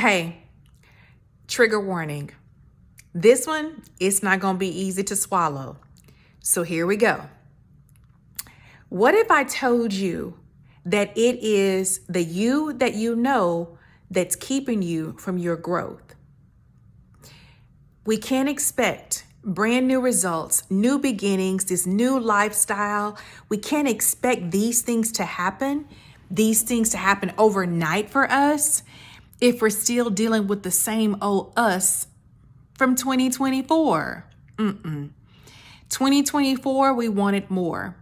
Hey, trigger warning. This one, it's not going to be easy to swallow. So here we go. What if I told you that it is the you that you know that's keeping you from your growth? We can't expect brand new results, new beginnings, this new lifestyle. We can't expect these things to happen overnight for us if we're still dealing with the same old us from 2024. 2024, we wanted more.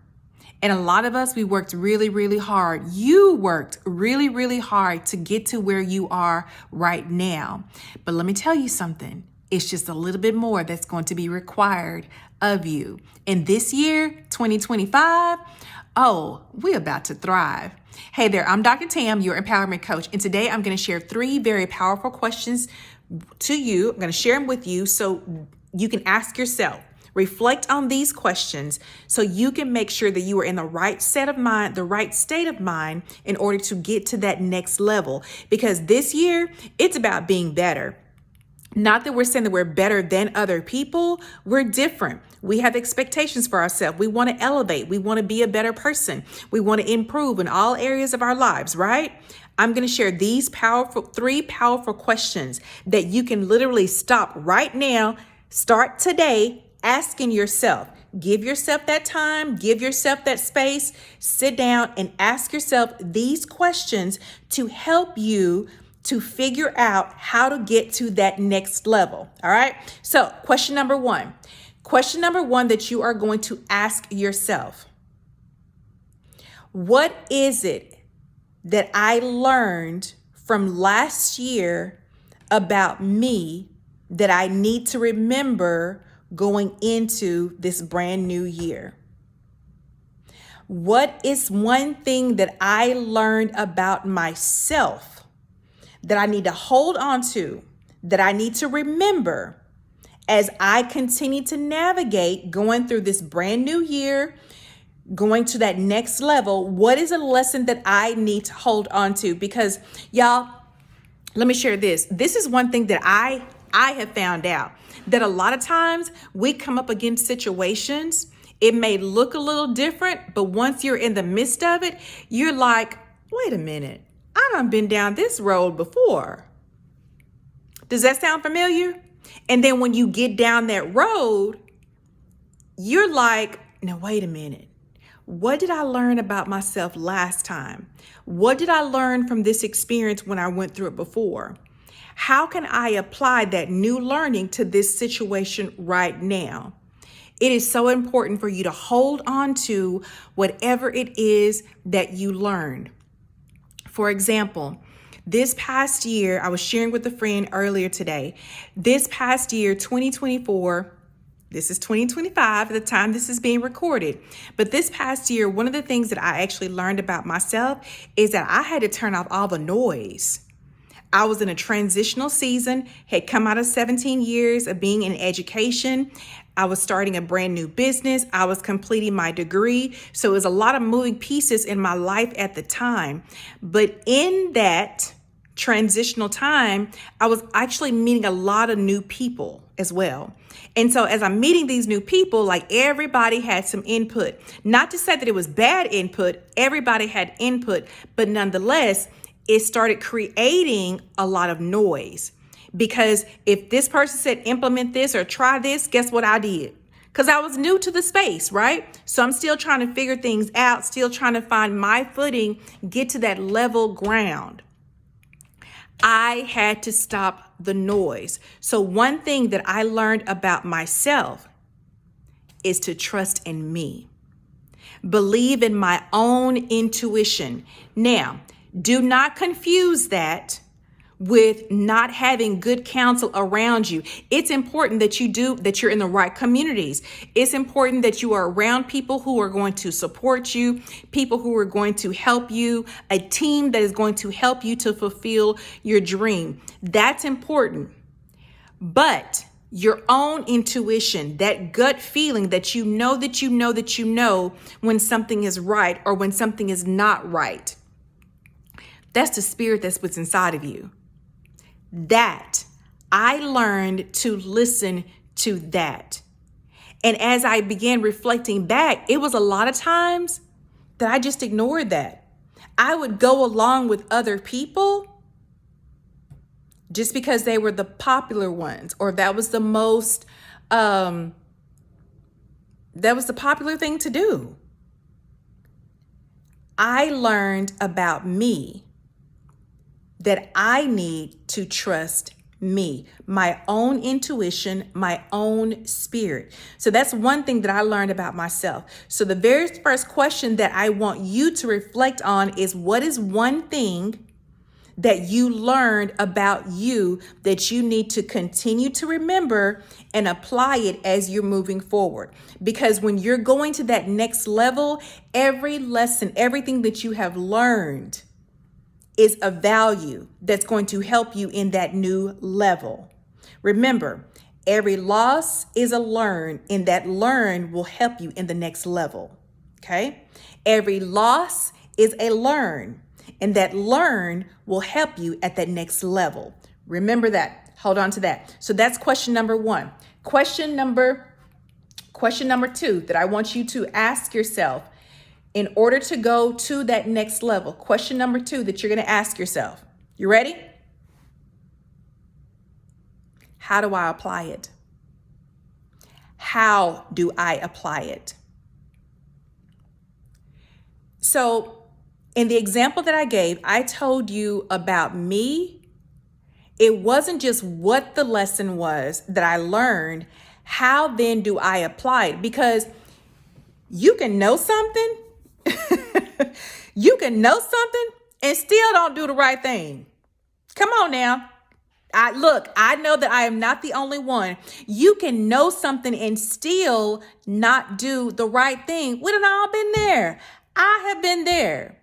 And a lot of us, we worked really, really hard. You worked really, really hard to get to where you are right now. But let me tell you something. It's just a little bit more that's going to be required of you. And this year, 2025, we're about to thrive. Hey there, I'm Dr. Tam, your empowerment coach. And today I'm going to share 3 very powerful questions to you. I'm going to share them with you so you can ask yourself. Reflect on these questions so you can make sure that you are in the right state of mind in order to get to that next level. Because this year, it's about being better. Not that we're saying that we're better than other people. We're different. We have expectations for ourselves. We want to elevate. We want to be a better person. We want to improve in all areas of our lives, right? I'm going to share these 3 powerful questions that you can literally stop right now, start today, asking yourself. Give yourself that time, give yourself that space, sit down and ask yourself these questions to help you to figure out how to get to that next level. All right. So question number one that you are going to ask yourself: what is it that I learned from last year about me that I need to remember going into this brand new year? What is one thing that I learned about myself that I need to hold on to, that I need to remember as I continue to navigate going through this brand new year, going to that next level? What is a lesson that I need to hold on to? Because y'all, let me share this. This is one thing that I have found out, that a lot of times we come up against situations. It may look a little different, but once you're in the midst of it, you're like, wait a minute, I done been down this road before. Does that sound familiar? And then when you get down that road, you're like, now wait a minute. What did I learn about myself last time? What did I learn from this experience when I went through it before? How can I apply that new learning to this situation right now? It is so important for you to hold on to whatever it is that you learned. For example, this past year, I was sharing with a friend earlier today, this past year, 2024, this is 2025 at the time this is being recorded. But this past year, one of the things that I actually learned about myself is that I had to turn off all the noise. I was in a transitional season, had come out of 17 years of being in education. I was starting a brand new business. I was completing my degree. So it was a lot of moving pieces in my life at the time. But in that transitional time, I was actually meeting a lot of new people as well. And so as I'm meeting these new people, like everybody had some input. Not to say that it was bad input. Everybody had input, but nonetheless, it started creating a lot of noise. Because if this person said implement this or try this, guess what I did? Because I was new to the space, right? So I'm still trying to figure things out, still trying to find my footing, get to that level ground. I had to stop the noise. So one thing that I learned about myself is to trust in me. Believe in my own intuition. Now, do not confuse that with not having good counsel around you. It's important that you're in the right communities. It's important that you are around people who are going to support you, people who are going to help you, a team that is going to help you to fulfill your dream. That's important. But your own intuition, that gut feeling that you know when something is right or when something is not right. That's the spirit that's what's inside of you. that. I learned to listen to that. And as I began reflecting back, it was a lot of times that I just ignored that. I would go along with other people just because they were the popular ones, or that was the most, that was the popular thing to do. I learned about me that I need to trust me, my own intuition, my own spirit. So that's one thing that I learned about myself. So the very first question that I want you to reflect on is, what is one thing that you learned about you that you need to continue to remember and apply it as you're moving forward? Because when you're going to that next level, every lesson, everything that you have learned is a value that's going to help you in that new level. Remember, every loss is a learn, and that learn will help you in the next level. Okay? Every loss is a learn, and that learn will help you at that next level. Remember that. Hold on to that. So that's question number one. Question number two that I want you to ask yourself in order to go to that next level. Question number two that you're going to ask yourself. You ready? How do I apply it? How do I apply it? So in the example that I gave, I told you about me. It wasn't just what the lesson was that I learned. How then do I apply it? Because you can know something. You can know something and still don't do the right thing. Come on now. I know that I am not the only one. You can know something and still not do the right thing. We done all been there. I have been there.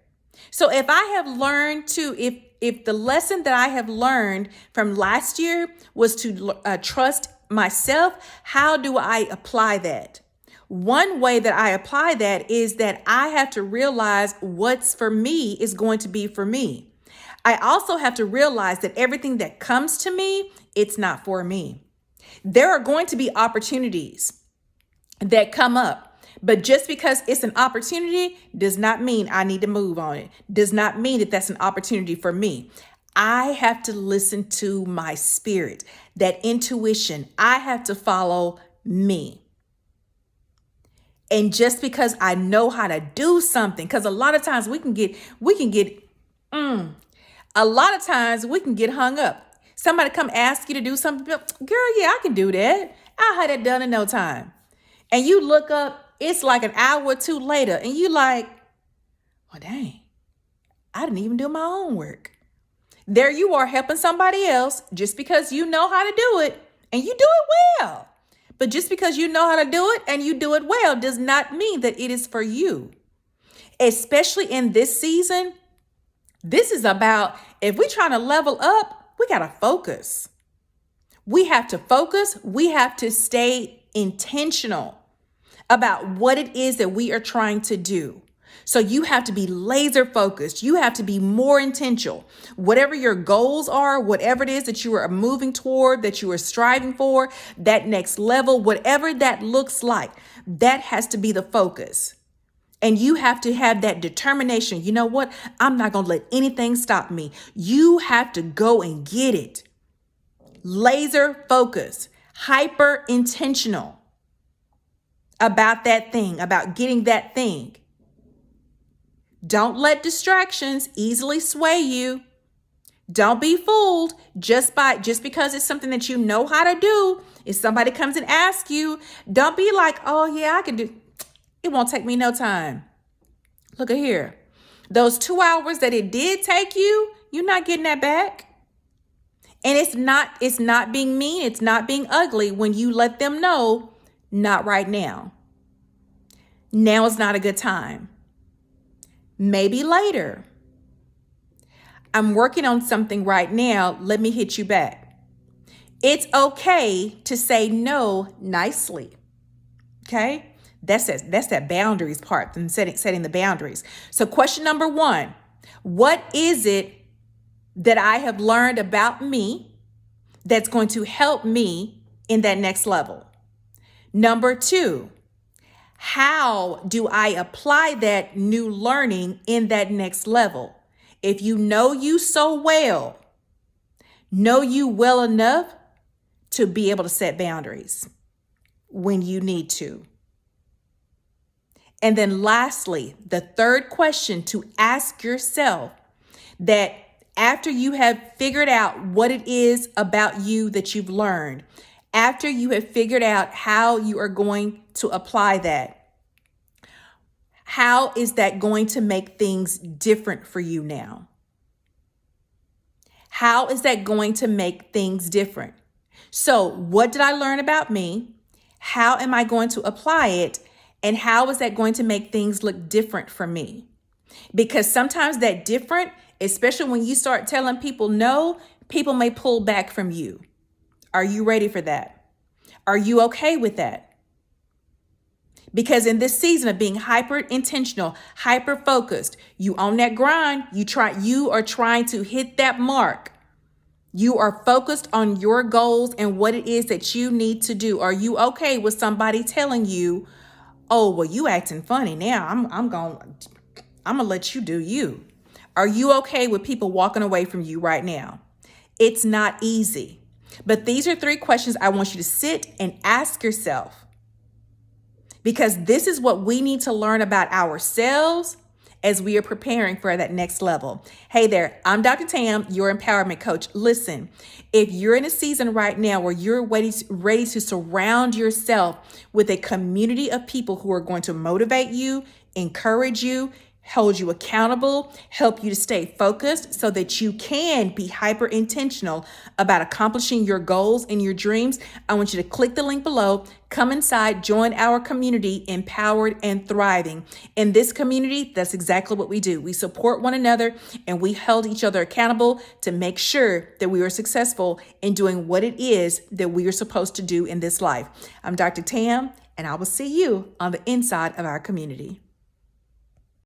So if I have learned to, if the lesson that I have learned from last year was to trust myself, how do I apply that? One way that I apply that is that I have to realize what's for me is going to be for me. I also have to realize that everything that comes to me, it's not for me. There are going to be opportunities that come up, but just because it's an opportunity does not mean I need to move on it. Does not mean that that's an opportunity for me. I have to listen to my spirit, that intuition. I have to follow me. And just because I know how to do something, because a lot of times we can get hung up. Somebody come ask you to do something. Girl, yeah, I can do that. I'll have that done in no time. And you look up, it's like an hour or two later, and you like, well, dang, I didn't even do my own work. There you are helping somebody else just because you know how to do it, and you do it well. But just because you know how to do it and you do it well does not mean that it is for you. Especially in this season, this is about, if we're trying to level up, we got to focus. We have to focus. We have to stay intentional about what it is that we are trying to do. So you have to be laser focused. You have to be more intentional. Whatever your goals are, whatever it is that you are moving toward, that you are striving for, that next level, whatever that looks like, that has to be the focus. And you have to have that determination. You know what? I'm not going to let anything stop me. You have to go and get it. Laser focus, hyper intentional about that thing, about getting that thing. Don't let distractions easily sway you. Don't be fooled just because it's something that you know how to do. If somebody comes and asks you, don't be like, oh yeah, I can do. It won't take me no time. Look at here. Those 2 hours that it did take you, you're not getting that back. And it's not being mean. It's not being ugly when you let them know, not right now. Now is not a good time. Maybe later. I'm working on something right now. Let me hit you back. It's okay to say no nicely. Okay? That's that boundaries part and setting the boundaries. So question number one, what is it that I have learned about me that's going to help me in that next level? Number two, how do I apply that new learning in that next level? If you know you so well, know you well enough to be able to set boundaries when you need to. And then lastly, the third question to ask yourself, that after you have figured out what it is about you that you've learned, after you have figured out how you are going to apply that, how is that going to make things different for you now? How is that going to make things different? So, what did I learn about me? How am I going to apply it? And how is that going to make things look different for me? Because sometimes that different, especially when you start telling people no, people may pull back from you. Are you ready for that? Are you okay with that? Because in this season of being hyper intentional, hyper focused, you on that grind, you are trying to hit that mark. You are focused on your goals and what it is that you need to do. Are you okay with somebody telling you, oh, well, you acting funny now. I'm gonna let you do you. Are you okay with people walking away from you right now? It's not easy. But these are 3 questions I want you to sit and ask yourself, because this is what we need to learn about ourselves as we are preparing for that next level. Hey there, I'm Dr. Tam, your empowerment coach. Listen, if you're in a season right now where you're ready to surround yourself with a community of people who are going to motivate you, encourage you, hold you accountable, help you to stay focused so that you can be hyper intentional about accomplishing your goals and your dreams, I want you to click the link below, come inside, join our community, Empowered and Thriving. In this community, that's exactly what we do. We support one another and we hold each other accountable to make sure that we are successful in doing what it is that we are supposed to do in this life. I'm Dr. Tam, and I will see you on the inside of our community.